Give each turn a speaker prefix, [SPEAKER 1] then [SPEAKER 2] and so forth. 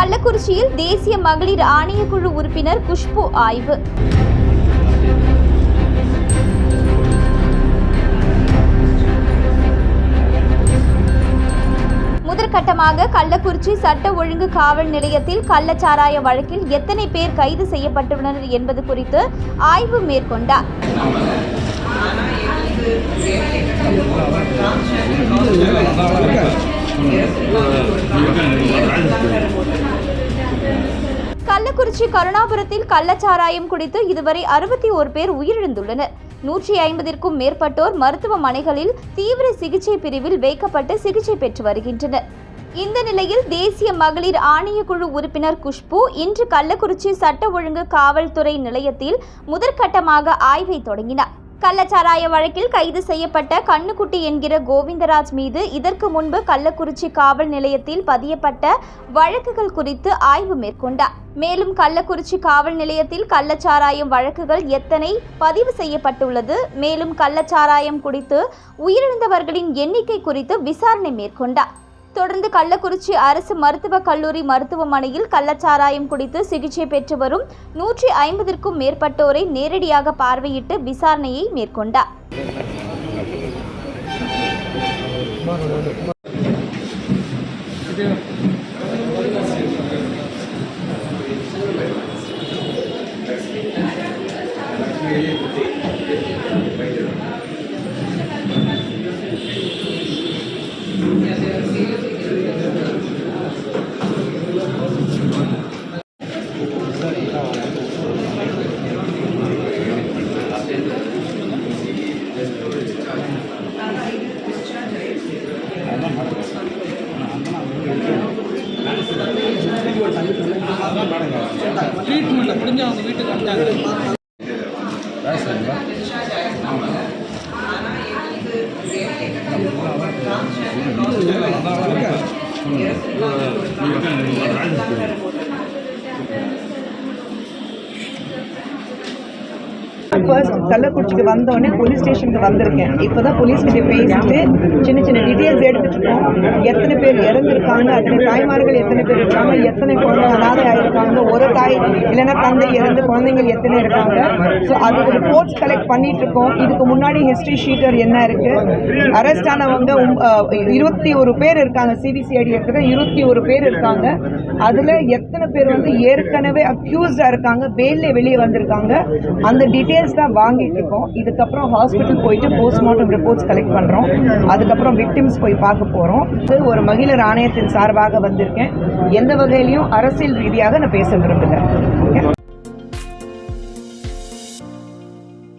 [SPEAKER 1] கள்ளக்குறிச்சியில் தேசிய மகளிர் ஆணையக்குழு உறுப்பினர் குஷ்பு ஆய்வு. முதற்கட்டமாக கள்ளக்குறிச்சி சட்ட ஒழுங்கு காவல் நிலையத்தில் கள்ளச்சாராய வழக்கில் எத்தனை பேர் கைது செய்யப்பட்டுள்ளனர் என்பது குறித்து ஆய்வு மேற்கொண்டார். கள்ளக்குறிச்சி கருணாபுரத்தில் கள்ளச்சாராயம் குடித்து இதுவரை 61 பேர் உயிரிழந்துள்ளனர். 150க்கும் மேற்பட்டோர் மருத்துவமனைகளில் தீவிர சிகிச்சை பிரிவில் வைக்கப்பட்டு சிகிச்சை பெற்று வருகின்றனர். இந்த நிலையில் தேசிய மகளிர் ஆணையக்குழு உறுப்பினர் குஷ்பு இன்று கள்ளக்குறிச்சி சட்ட ஒழுங்கு காவல்துறை நிலையத்தில் முதற்கட்டமாக ஆய்வை தொடங்கினார். கள்ளச்சாராய வழக்கில் கைது செய்யப்பட்ட கண்ணுக்குட்டி என்கிற கோவிந்தராஜ் மீது இதற்கு முன்பு கள்ளக்குறிச்சி காவல் நிலையத்தில் பதியப்பட்ட வழக்குகள் குறித்து ஆய்வு மேற்கொண்டார். மேலும் கள்ளக்குறிச்சி காவல் நிலையத்தில் கள்ளச்சாராயம் வழக்குகள் எத்தனை பதிவு செய்யப்பட்டுள்ளது, மேலும் கள்ளச்சாராயம் குடித்து உயிரிழந்தவர்களின் எண்ணிக்கை குறித்து விசாரணை மேற்கொண்டார். தொடர்ந்து கள்ளக்குறிச்சி அரசு மருத்துவக் கல்லூரி மருத்துவமனையில் கள்ளச்சாராயம் குடித்து சிகிச்சை பெற்று வரும் 150க்கும் மேற்பட்டோரை நேரடியாக பார்வையிட்டு விசாரணையை மேற்கொண்டார்.
[SPEAKER 2] ட்ரீட்மெண்ட் முடிஞ்சு அவங்க வீட்டுக்கு வந்துட்டாங்க.
[SPEAKER 3] ஃபர்ஸ்ட் கள்ளக்குறிச்சிக்கு வந்தோடனே போலீஸ் ஸ்டேஷனுக்கு வந்திருக்கேன். இப்போ தான் போலீஸ்கிட்ட பேசிட்டு சின்ன சின்ன டீட்டெயில்ஸ் எடுத்துட்டு இருக்கோம். எத்தனை பேர் இறந்துருக்காங்க, அத்தனை தாய்மார்கள் எத்தனை பேர் இருக்காங்க, எத்தனை குழந்தை அனாதை ஆகிருக்காங்க, ஒரு தாய் இல்லைன்னா தந்தை இறந்து குழந்தைங்கள் எத்தனை இருக்காங்க. ஸோ அதுக்கு ரிப்போர்ட்ஸ் கலெக்ட் பண்ணிட்டு இருக்கோம். இதுக்கு முன்னாடி ஹிஸ்ட்ரி ஷீட்டர் என்ன இருக்கு, அரெஸ்ட் ஆனவங்க 21 பேர் இருக்காங்க. சிபிசிஐடி எடுத்துக்க 21 பேர் இருக்காங்க. அதில் எத்தனை பேர் ஏற்கனவே அக்யூஸ்டாக இருக்காங்க, பெயிலில் வெளியே வந்திருக்காங்க, அந்த டீட்டெயில்ஸ் தான் வாங்கிட்டு இருக்கோம். இதுக்கப்புறம் ஹாஸ்பிட்டல் போயிட்டு போஸ்ட்மார்ட்டம் ரிப்போர்ட்ஸ் கலெக்ட் பண்ணுறோம். அதுக்கப்புறம் விக்டிம்ஸ் போய் பார்க்க போகிறோம். இது ஒரு மகளிர் ஆணையத்தின் சார்பாக வந்திருக்கேன். எந்த வகையிலையும் அரசியல் ரீதியாக நான் பேச விரும்புகிறேன்.